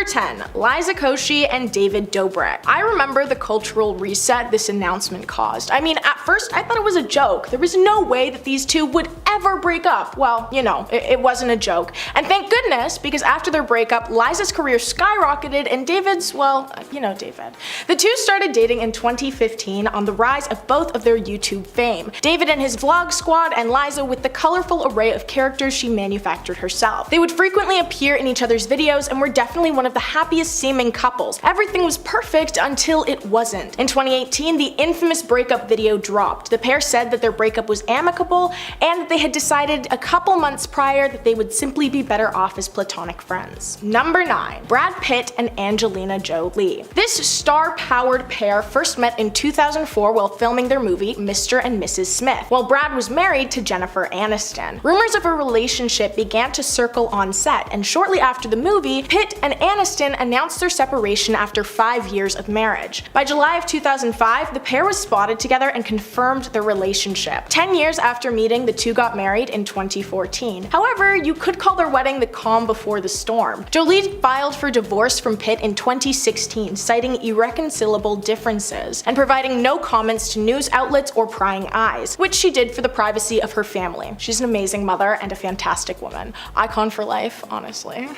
10. Liza Koshi and David Dobrev. I remember the cultural reset this announcement caused. I mean, at first I thought it was a joke. There was no way that these two would ever break up. Well, you know, it wasn't a joke. And thank goodness, because after their breakup, Liza's career skyrocketed and David's, well, you know David. The two started dating in 2015 on the rise of both of their YouTube fame. David and his vlog squad, and Liza with the colorful array of characters she manufactured herself. They would frequently appear in each other's videos and were definitely one of the happiest seeming couples. Everything was perfect until it wasn't. In 2018, the infamous breakup video dropped. The pair said that their breakup was amicable and that they had decided a couple months prior that they would simply be better off as platonic friends. Number 9. Brad Pitt and Angelina Jolie. This star-powered pair first met in 2004 while filming their movie Mr. and Mrs. Smith, while Brad was married to Jennifer Aniston. Rumors of a relationship began to circle on set, and shortly after the movie, Pitt and Aniston announced their separation after 5 years of marriage. By July of 2005, the pair was spotted together and confirmed their relationship. 10 years after meeting, the two got married in 2014. However, you could call their wedding the calm before the storm. Jolie filed for divorce from Pitt in 2016, citing irreconcilable differences, and providing no comments to news outlets or prying eyes, which she did for the privacy of her family. She's an amazing mother and a fantastic woman. Icon for life, honestly.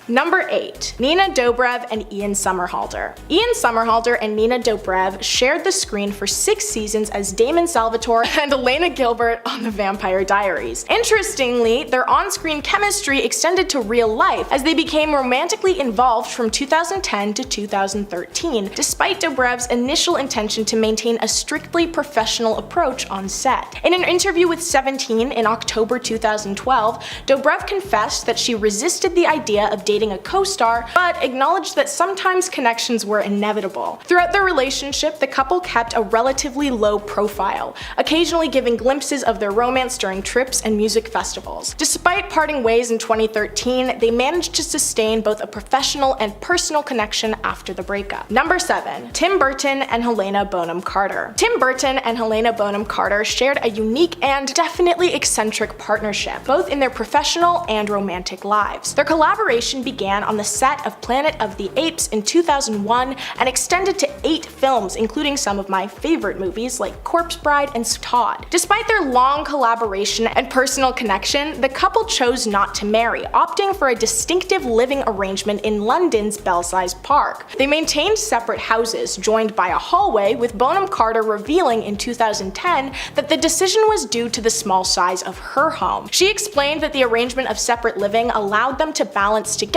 Number 8. Nina Dobrev and Ian Somerhalder. Ian Somerhalder and Nina Dobrev shared the screen for 6 seasons as Damon Salvatore and Elena Gilbert on The Vampire Diaries. Interestingly, their on-screen chemistry extended to real life as they became romantically involved from 2010 to 2013, despite Dobrev's initial intention to maintain a strictly professional approach on set. In an interview with 17 in October 2012, Dobrev confessed that she resisted the idea of dating a co-star, but acknowledged that sometimes connections were inevitable. Throughout their relationship, the couple kept a relatively low profile, occasionally giving glimpses of their romance during trips and music festivals. Despite parting ways in 2013, they managed to sustain both a professional and personal connection after the breakup. Number 7. Tim Burton and Helena Bonham Carter. Tim Burton and Helena Bonham Carter shared a unique and definitely eccentric partnership, both in their professional and romantic lives. Their collaboration began on the set of Planet of the Apes in 2001 and extended to 8 films, including some of my favorite movies like Corpse Bride and Todd. Despite their long collaboration and personal connection, the couple chose not to marry, opting for a distinctive living arrangement in London's Belsize Park. They maintained separate houses, joined by a hallway, with Bonham Carter revealing in 2010 that the decision was due to the small size of her home. She explained that the arrangement of separate living allowed them to balance togetherness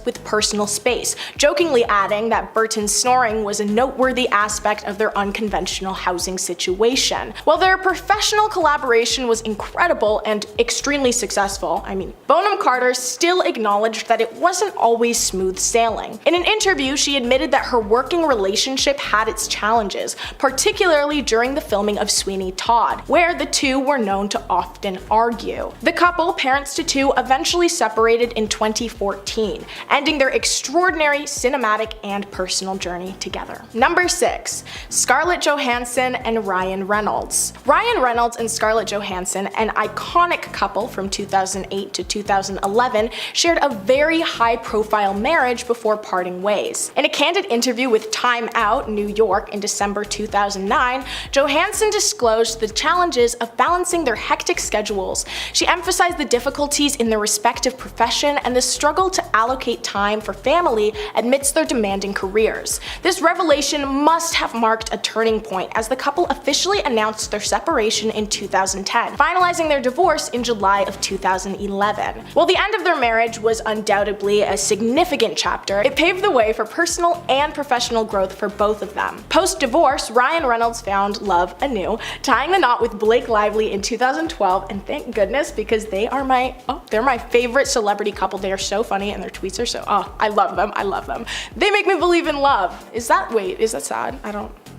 with personal space, jokingly adding that Burton's snoring was a noteworthy aspect of their unconventional housing situation. While their professional collaboration was incredible and extremely successful, Bonham Carter still acknowledged that it wasn't always smooth sailing. In an interview, she admitted that her working relationship had its challenges, particularly during the filming of Sweeney Todd, where the two were known to often argue. The couple, parents to 2, eventually separated in 2014, ending their extraordinary cinematic and personal journey together. Number 6. Scarlett Johansson and Ryan Reynolds. Ryan Reynolds and Scarlett Johansson, an iconic couple from 2008 to 2011, shared a very high-profile marriage before parting ways. In a candid interview with Time Out New York in December 2009, Johansson disclosed the challenges of balancing their hectic schedules. She emphasized the difficulties in their respective profession and the struggle to allocate time for family amidst their demanding careers. This revelation must have marked a turning point as the couple officially announced their separation in 2010, finalizing their divorce in July of 2011. While the end of their marriage was undoubtedly a significant chapter, it paved the way for personal and professional growth for both of them. Post-divorce, Ryan Reynolds found love anew, tying the knot with Blake Lively in 2012, and thank goodness, because they're my favorite celebrity couple. They are so funny and their tweets are so, I love them. They make me believe in love. Is that sad?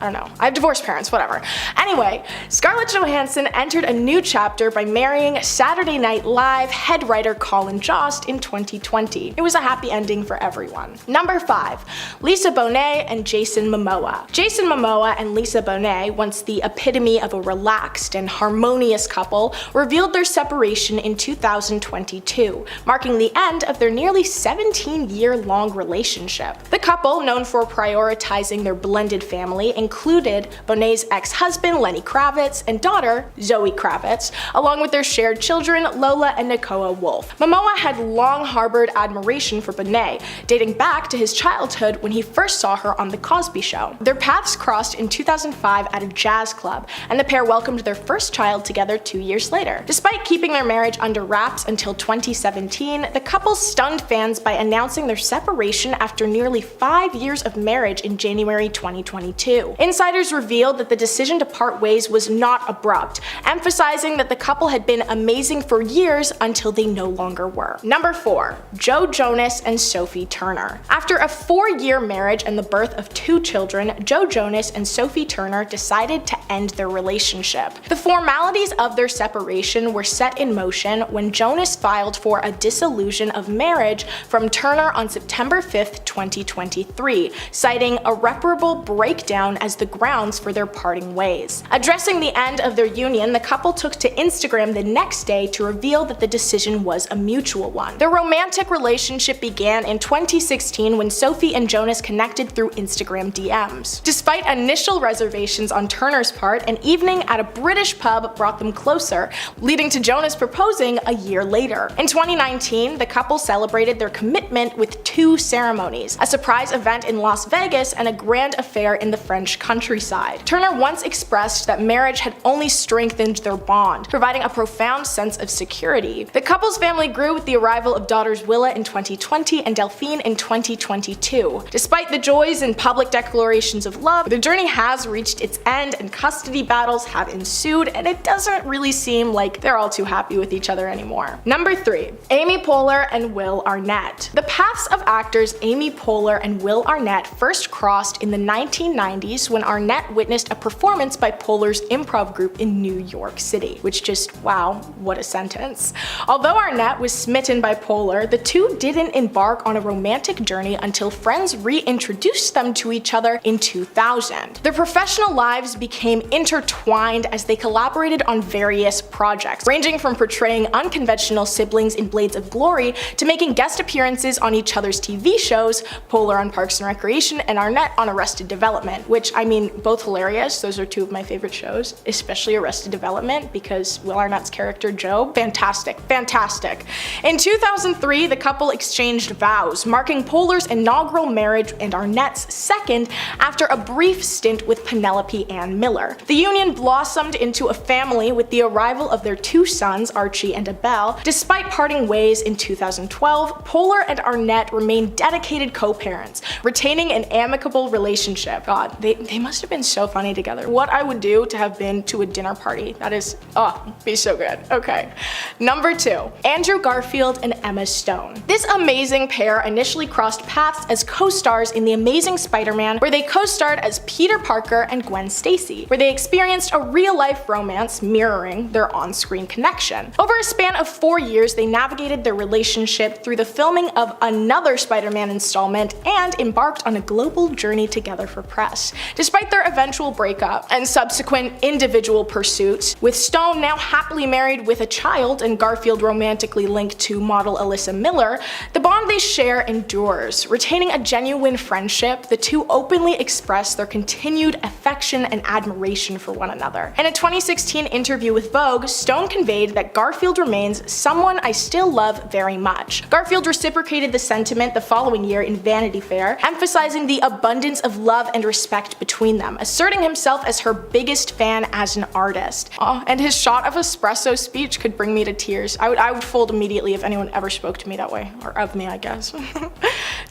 I don't know. I have divorced parents, whatever. Anyway, Scarlett Johansson entered a new chapter by marrying Saturday Night Live head writer Colin Jost in 2020. It was a happy ending for everyone. Number 5. Lisa Bonet and Jason Momoa. Jason Momoa and Lisa Bonet, once the epitome of a relaxed and harmonious couple, revealed their separation in 2022, marking the end of their nearly 17-year-long relationship. The couple, known for prioritizing their blended family, included Bonet's ex-husband Lenny Kravitz and daughter Zoe Kravitz, along with their shared children Lola and Nakoa Wolf. Momoa had long harbored admiration for Bonet, dating back to his childhood when he first saw her on The Cosby Show. Their paths crossed in 2005 at a jazz club, and the pair welcomed their first child together 2 years later. Despite keeping their marriage under wraps until 2017, the couple stunned fans by announcing their separation after nearly 5 years of marriage in January 2022. Insiders revealed that the decision to part ways was not abrupt, emphasizing that the couple had been amazing for years until they no longer were. Number 4. Joe Jonas and Sophie Turner. After a 4-year marriage and the birth of 2 children, Joe Jonas and Sophie Turner decided to end their relationship. The formalities of their separation were set in motion when Jonas filed for a dissolution of marriage from Turner on September 5th, 2023, citing irreparable breakdown as the grounds for their parting ways. Addressing the end of their union, the couple took to Instagram the next day to reveal that the decision was a mutual one. Their romantic relationship began in 2016 when Sophie and Jonas connected through Instagram DMs. Despite initial reservations on Turner's part, an evening at a British pub brought them closer, leading to Jonas proposing a year later. In 2019, the couple celebrated their commitment with 2 ceremonies, a surprise event in Las Vegas and a grand affair in the French countryside. Turner once expressed that marriage had only strengthened their bond, providing a profound sense of security. The couple's family grew with the arrival of daughters Willa in 2020 and Delphine in 2022. Despite the joys and public declarations of love, the journey has reached its end and custody battles have ensued, and it doesn't really seem like they're all too happy with each other anymore. Number 3. Amy Poehler and Will Arnett. The paths of actors Amy Poehler and Will Arnett first crossed in the 1990s when Arnett witnessed a performance by Poehler's improv group in New York City, which just, wow, what a sentence. Although Arnett was smitten by Poehler, the two didn't embark on a romantic journey until friends reintroduced them to each other in 2000. Their professional lives became intertwined as they collaborated on various projects, ranging from portraying unconventional siblings in Blades of Glory to making guest appearances on each other's TV shows, Poehler on Parks and Recreation and Arnett on Arrested Development, which, I mean, both hilarious. Those are 2 of my favorite shows, especially Arrested Development, because Will Arnett's character Joe, fantastic, fantastic. In 2003, the couple exchanged vows, marking Poehler's inaugural marriage and Arnett's second after a brief stint with Penelope Ann Miller. The union blossomed into a family with the arrival of their 2 sons, Archie and Abel. Despite parting ways in 2012, Poehler and Arnett remained dedicated co-parents, retaining an amicable relationship. God, they must have been so funny together. What I would do to have been to a dinner party. That is, oh, be so good. Okay. Number 2. Andrew Garfield and Emma Stone. This amazing pair initially crossed paths as co-stars in The Amazing Spider-Man, where they co-starred as Peter Parker and Gwen Stacy, where they experienced a real-life romance mirroring their on-screen connection. Over a span of 4 years, they navigated their relationship through the filming of another Spider-Man installment and embarked on a global journey together for press. Despite their eventual breakup and subsequent individual pursuits, with Stone now happily married with a child and Garfield romantically linked to model Alyssa Miller, the bond they share endures. Retaining a genuine friendship, the two openly express their continued affection and admiration for one another. In a 2016 interview with Vogue, Stone conveyed that Garfield remains someone I still love very much. Garfield reciprocated the sentiment the following year in Vanity Fair, emphasizing the abundance of love and respect between them, asserting himself as her biggest fan as an artist. Oh, and his shot of espresso speech could bring me to tears. I would fold immediately if anyone ever spoke to me that way, or of me, I guess.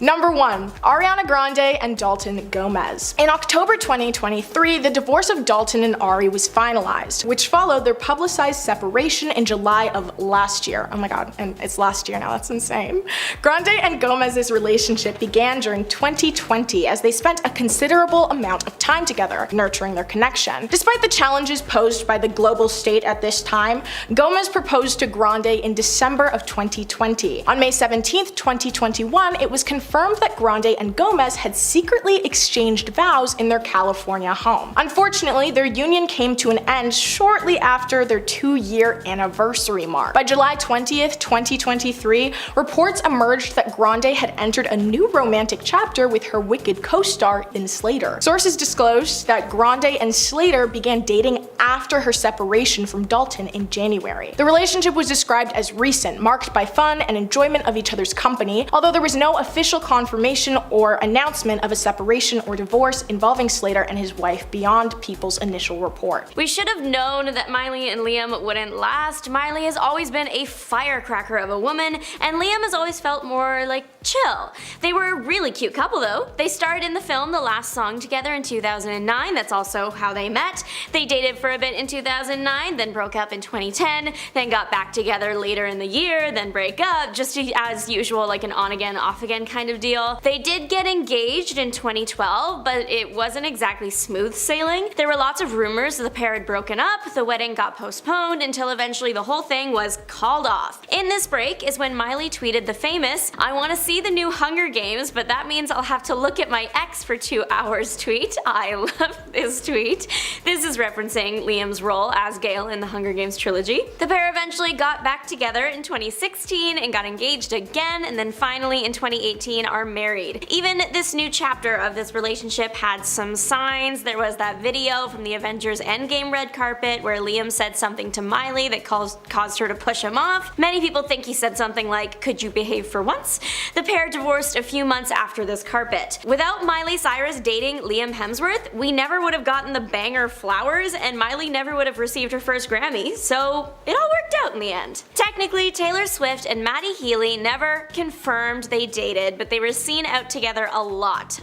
Number 1. Ariana Grande and Dalton Gomez. In October 2023, the divorce of Dalton and Ari was finalized, which followed their publicized separation in July of last year. Oh my god, and it's last year now, that's insane. Grande and Gomez's relationship began during 2020 as they spent a considerable amount amount of time together, nurturing their connection. Despite the challenges posed by the global state at this time, Gomez proposed to Grande in December of 2020. On May 17, 2021, it was confirmed that Grande and Gomez had secretly exchanged vows in their California home. Unfortunately, their union came to an end shortly after their 2-year anniversary mark. By July 20th, 2023, reports emerged that Grande had entered a new romantic chapter with her Wicked co-star in Slater. Sources disclosed that Grande and Slater began dating after her separation from Dalton in January. The relationship was described as recent, marked by fun and enjoyment of each other's company, although there was no official confirmation or announcement of a separation or divorce involving Slater and his wife beyond People's initial report. We should have known that Miley and Liam wouldn't last. Miley has always been a firecracker of a woman, and Liam has always felt more like chill. They were a really cute couple though. They starred in the film The Last Song together in 2009, that's also how they met. They dated for a bit in 2009, then broke up in 2010, then got back together later in the year, then break up, just as usual, like an on again, off again kind of deal. They did get engaged in 2012, but it wasn't exactly smooth sailing. There were lots of rumors that the pair had broken up, the wedding got postponed until eventually the whole thing was called off. In this break is when Miley tweeted the famous, "I want to see the new Hunger Games, but that means I'll have to look at my ex for 2 hours" tweet. I love this tweet. This is referencing Liam's role as Gale in the Hunger Games trilogy. The pair eventually got back together in 2016 and got engaged again, and then finally in 2018 are married. Even this new chapter of this relationship had some signs. There was that video from the Avengers Endgame red carpet where Liam said something to Miley that caused her to push him off. Many people think he said something like, "Could you behave for once?" The pair divorced a few months after this carpet. Without Miley Cyrus dating Liam Hemsworth, we never would have gotten the banger Flowers, and Miley never would have received her first Grammy, so it all worked out in the end. Technically, Taylor Swift and Maddie Healy never confirmed they dated, but they were seen out together a lot.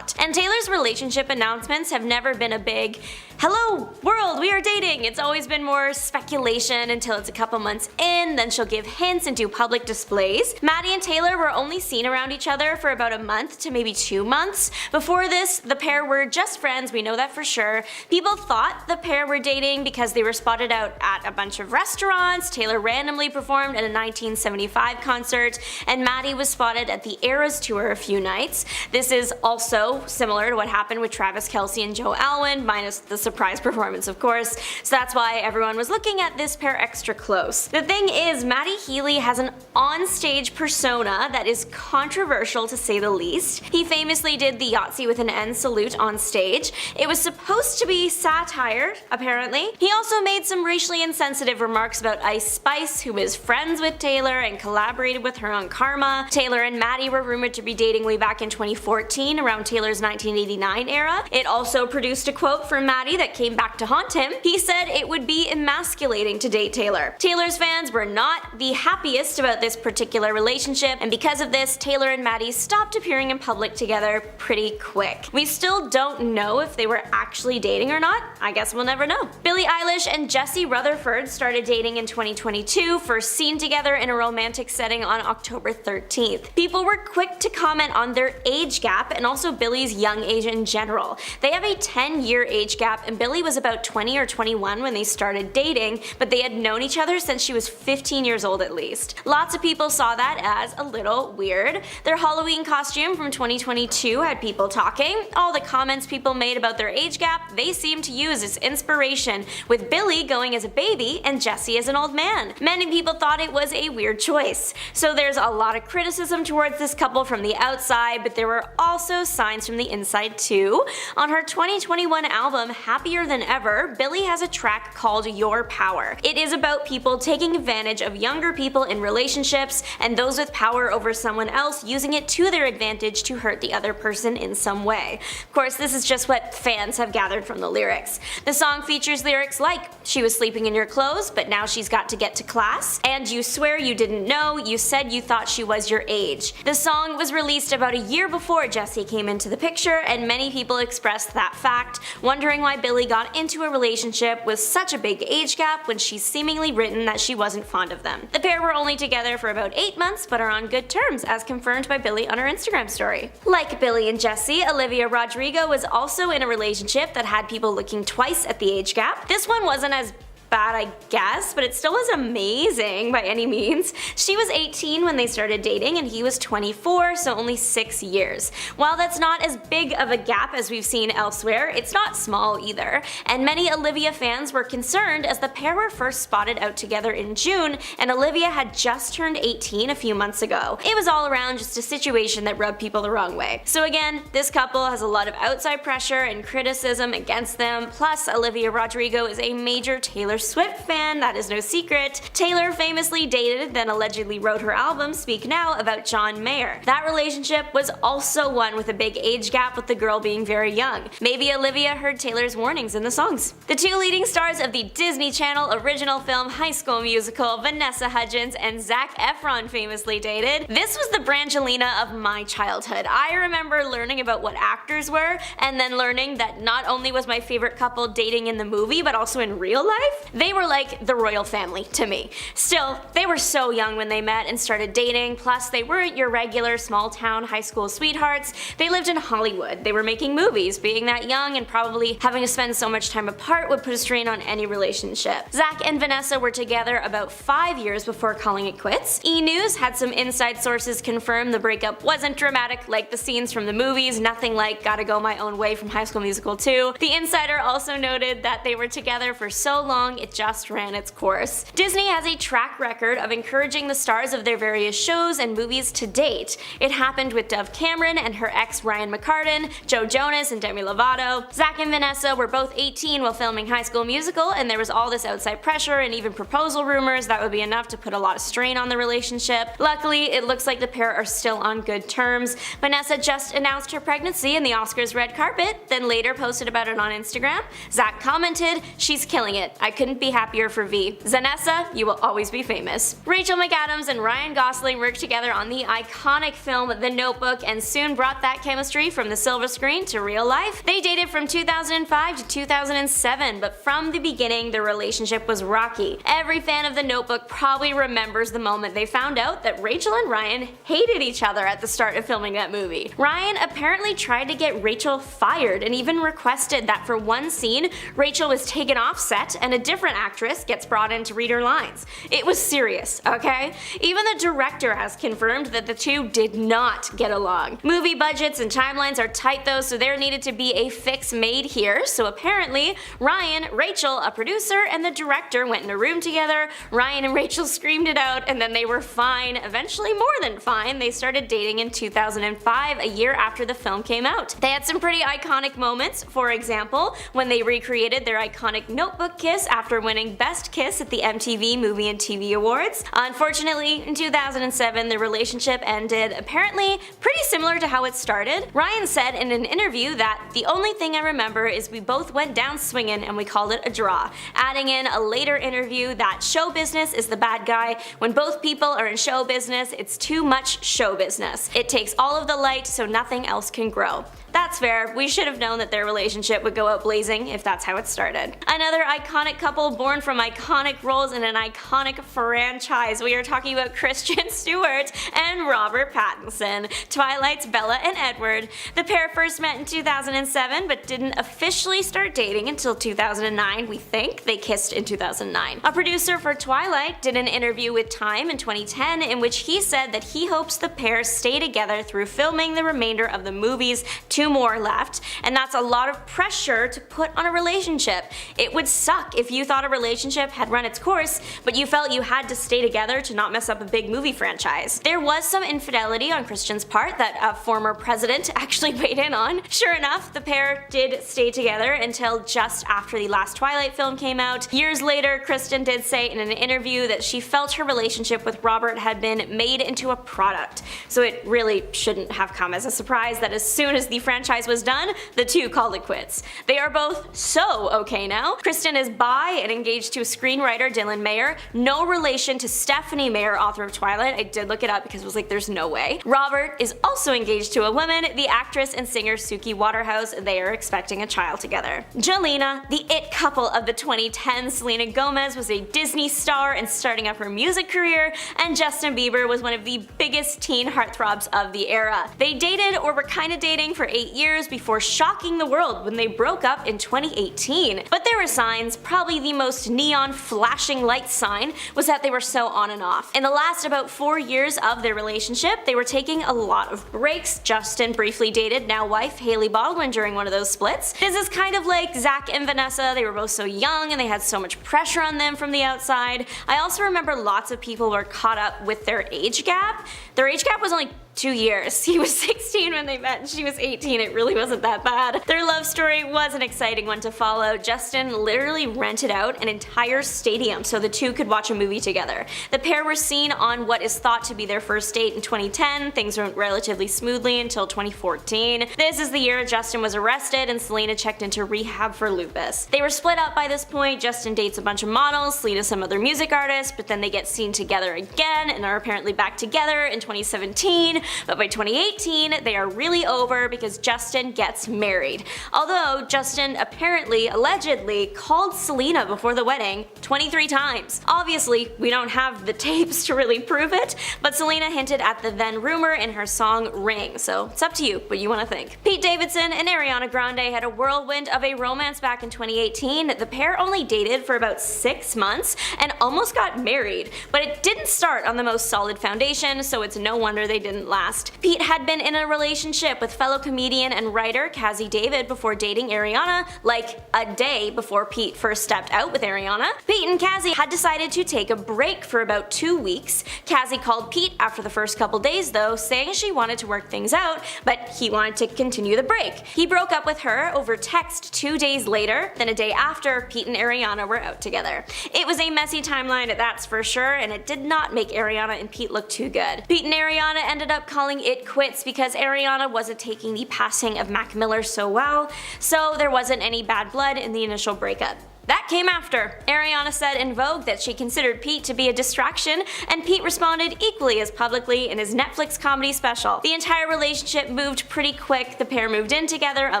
And Taylor's relationship announcements have never been a big, "Hello world, we are dating." It's always been more speculation until it's a couple months in, then she'll give hints and do public displays. Maddie and Taylor were only seen around each other for about a month to maybe 2 months. Before this, the pair were just friends, we know that for sure. People thought the pair were dating because they were spotted out at a bunch of restaurants. Taylor randomly performed at a 1975 concert, and Maddie was spotted at the Eras tour a few nights. This is also similar to what happened with Travis Kelce and Joe Alwyn, minus the surprise performance of course, so that's why everyone was looking at this pair extra close. The thing is, Maddie Healy has an on-stage persona that is controversial to say the least. He famously did the Yahtzee with an N salute on stage. It was supposed to be satire, apparently. He also made some racially insensitive remarks about Ice Spice, who is friends with Taylor and collaborated with her on Karma. Taylor and Maddie were rumored to be dating way back in 2014, around Taylor's 1989 era. It also produced a quote from Maddie that came back to haunt him. He said it would be emasculating to date Taylor. Taylor's fans were not the happiest about this particular relationship, and because of this, Taylor and Maddie stopped appearing in public together pretty quick. We still don't know if they were actually dating or not. I guess we'll never know. Billie Eilish and Jesse Rutherford started dating in 2022, first seen together in a romantic setting on October 13th. People were quick to comment on their age gap and also Billie's young age in general. They have a 10-year age gap, and Billie was about 20 or 21 when they started dating, but they had known each other since she was 15 years old at least. Lots of people saw that as a little weird. Their Halloween costume from 2022 had people talking. All the comments people made about their age gap, they seemed to use as inspiration, with Billie going as a baby and Jesse as an old man. Many people thought it was a weird choice. So there's a lot of criticism towards this couple from the outside, but there were also signs from the inside too. On her 2021 album Happier Than Ever, Billie has a track called Your Power. It is about people taking advantage of younger people in relationships and those with power over someone else using it to their advantage to hurt the other person in some way. Of course, this is just what fans have gathered from the lyrics. The song features lyrics like, "She was sleeping in your clothes, but now she's got to get to class," and "You swear you didn't know, you said you thought she was your age." The song was released about a year before Jesse came into the picture, and many people expressed that fact, wondering why Billie got into a relationship with such a big age gap when she's seemingly written that she wasn't fond of them. The pair were only together for about 8 months but are on good terms, as confirmed by Billie on her Instagram story. Like Billie and Jesse, Olivia Rodrigo was also in a relationship that had people looking twice at the age gap. This one wasn't as bad, I guess, but it still was amazing by any means. She was 18 when they started dating and he was 24, so only 6 years. While that's not as big of a gap as we've seen elsewhere, it's not small either, and many Olivia fans were concerned as the pair were first spotted out together in June and Olivia had just turned 18 a few months ago. It was all around just a situation that rubbed people the wrong way. So again, this couple has a lot of outside pressure and criticism against them, plus Olivia Rodrigo is a major Taylor Swift fan, that is no secret. Taylor famously dated, then allegedly wrote her album Speak Now about John Mayer. That relationship was also one with a big age gap, with the girl being very young. Maybe Olivia heard Taylor's warnings in the songs. The two leading stars of the Disney Channel original film High School Musical, Vanessa Hudgens and Zac Efron, famously dated. This was the Brangelina of my childhood. I remember learning about what actors were, and then learning that not only was my favorite couple dating in the movie, but also in real life. They were like the royal family to me. Still, they were so young when they met and started dating, plus they weren't your regular small town high school sweethearts. They lived in Hollywood. They were making movies. Being that young and probably having to spend so much time apart would put a strain on any relationship. Zac and Vanessa were together about 5 years before calling it quits. E! News had some inside sources confirm the breakup wasn't dramatic like the scenes from the movies, nothing like Gotta Go My Own Way from High School Musical 2. The Insider also noted that they were together for so long it just ran its course. Disney has a track record of encouraging the stars of their various shows and movies to date. It happened with Dove Cameron and her ex Ryan McCartan, Joe Jonas and Demi Lovato. Zac and Vanessa were both 18 while filming High School Musical, and there was all this outside pressure and even proposal rumors that would be enough to put a lot of strain on the relationship. Luckily, it looks like the pair are still on good terms. Vanessa just announced her pregnancy in the Oscars red carpet, then later posted about it on Instagram. Zac commented, "She's killing it. I couldn't be happier for V. Zanessa, you will always be famous." Rachel McAdams and Ryan Gosling worked together on the iconic film The Notebook and soon brought that chemistry from the silver screen to real life. They dated from 2005 to 2007, but from the beginning their relationship was rocky. Every fan of The Notebook probably remembers the moment they found out that Rachel and Ryan hated each other at the start of filming that movie. Ryan apparently tried to get Rachel fired and even requested that for one scene, Rachel was taken off set and a different actress gets brought in to read her lines. It was serious, okay? Even the director has confirmed that the two did not get along. Movie budgets and timelines are tight though, so there needed to be a fix made here, so apparently Ryan, Rachel, a producer, and the director went in a room together. Ryan and Rachel screamed it out and then they were fine, eventually more than fine. They started dating in 2005, a year after the film came out. They had some pretty iconic moments, for example, when they recreated their iconic Notebook kiss after winning Best Kiss at the MTV Movie and TV Awards. Unfortunately, in 2007, the relationship ended apparently pretty similar to how it started. Ryan said in an interview that the only thing I remember is we both went down swinging and we called it a draw, adding in a later interview that show business is the bad guy. When both people are in show business, it's too much show business. It takes all of the light so nothing else can grow. That's fair. We should have known that their relationship would go out blazing if that's how it started. Another iconic couple born from iconic roles in an iconic franchise. We are talking about Kristen Stewart and Robert Pattinson, Twilight's Bella and Edward. The pair first met in 2007 but didn't officially start dating until 2009, we think. They kissed in 2009. A producer for Twilight did an interview with Time in 2010 in which he said that he hopes the pair stay together through filming the remainder of the movies. 2 more left, and that's a lot of pressure to put on a relationship. It would suck if you thought a relationship had run its course, but you felt you had to stay together to not mess up a big movie franchise. There was some infidelity on Kristen's part that a former president actually weighed in on. Sure enough, the pair did stay together until just after the last Twilight film came out. Years later, Kristen did say in an interview that she felt her relationship with Robert had been made into a product. So it really shouldn't have come as a surprise that as soon as the franchise franchise was done, the two called it quits. They are both so okay now. Kristen is bi and engaged to screenwriter Dylan Mayer, no relation to Stephanie Meyer, author of Twilight. I did look it up because I was like, there's no way. Robert is also engaged to a woman, the actress and singer Suki Waterhouse. They are expecting a child together. Jolena, the it couple of the 2010s, Selena Gomez was a Disney star and starting up her music career, and Justin Bieber was one of the biggest teen heartthrobs of the era. They dated or were kinda dating for 8 years before shocking the world when they broke up in 2018. But there were signs. Probably the most neon flashing light sign was that they were so on and off. In the last about 4 years of their relationship, they were taking a lot of breaks. Justin briefly dated now wife Hailey Baldwin during one of those splits. This is kind of like Zach and Vanessa. They were both so young and they had so much pressure on them from the outside. I also remember lots of people were caught up with their age gap. Their age gap was only 2 years. He was 16 when they met and she was 18. It really wasn't that bad. Their love story was an exciting one to follow. Justin literally rented out an entire stadium so the two could watch a movie together. The pair were seen on what is thought to be their first date in 2010. Things went relatively smoothly until 2014. This is the year Justin was arrested and Selena checked into rehab for lupus. They were split up by this point. Justin dates a bunch of models, Selena some other music artists, but then they get seen together again and are apparently back together in 2017. But by 2018, they are really over because Justin gets married. Although Justin apparently, allegedly, called Selena before the wedding 23 times. Obviously, we don't have the tapes to really prove it, but Selena hinted at the then rumor in her song Ring, so it's up to you what you want to think. Pete Davidson and Ariana Grande had a whirlwind of a romance back in 2018. The pair only dated for about 6 months and almost got married, but it didn't start on the most solid foundation, so it's no wonder they didn't last. Pete had been in a relationship with fellow comedian and writer Cassie David before dating Ariana, like a day before Pete first stepped out with Ariana. Pete and Cassie had decided to take a break for about 2 weeks. Cassie called Pete after the first couple days though, saying she wanted to work things out, but he wanted to continue the break. He broke up with her over text 2 days later, then a day after, Pete and Ariana were out together. It was a messy timeline, that's for sure, and it did not make Ariana and Pete look too good. Pete and Ariana ended up calling it quits because Ariana wasn't taking the passing of Mac Miller so well, so there wasn't any bad blood in the initial breakup. That came after. Ariana said in Vogue that she considered Pete to be a distraction, and Pete responded equally as publicly in his Netflix comedy special. The entire relationship moved pretty quick. The pair moved in together a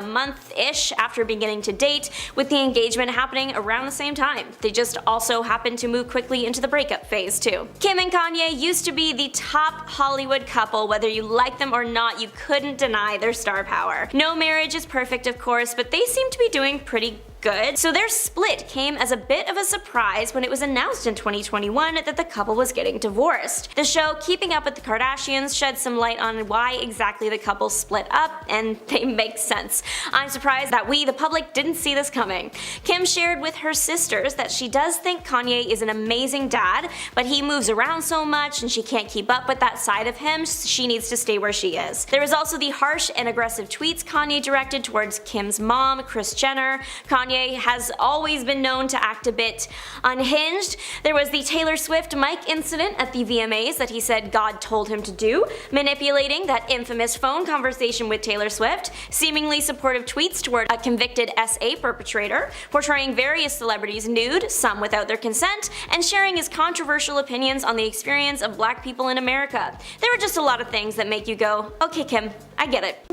month-ish after beginning to date, with the engagement happening around the same time. They just also happened to move quickly into the breakup phase too. Kim and Kanye used to be the top Hollywood couple. Whether you like them or not, you couldn't deny their star power. No marriage is perfect, of course, but they seem to be doing pretty good. So their split came as a bit of a surprise when it was announced in 2021 that the couple was getting divorced. The show Keeping Up with the Kardashians shed some light on why exactly the couple split up, and they make sense. I'm surprised that we, the public, didn't see this coming. Kim shared with her sisters that she does think Kanye is an amazing dad, but he moves around so much and she can't keep up with that side of him, so she needs to stay where she is. There was also the harsh and aggressive tweets Kanye directed towards Kim's mom, Kris Jenner. Kanye has always been known to act a bit unhinged. There was the Taylor Swift mic incident at the VMAs that he said God told him to do, manipulating that infamous phone conversation with Taylor Swift, seemingly supportive tweets toward a convicted SA perpetrator, portraying various celebrities nude, some without their consent, and sharing his controversial opinions on the experience of black people in America. There were just a lot of things that make you go, okay Kim, I get it.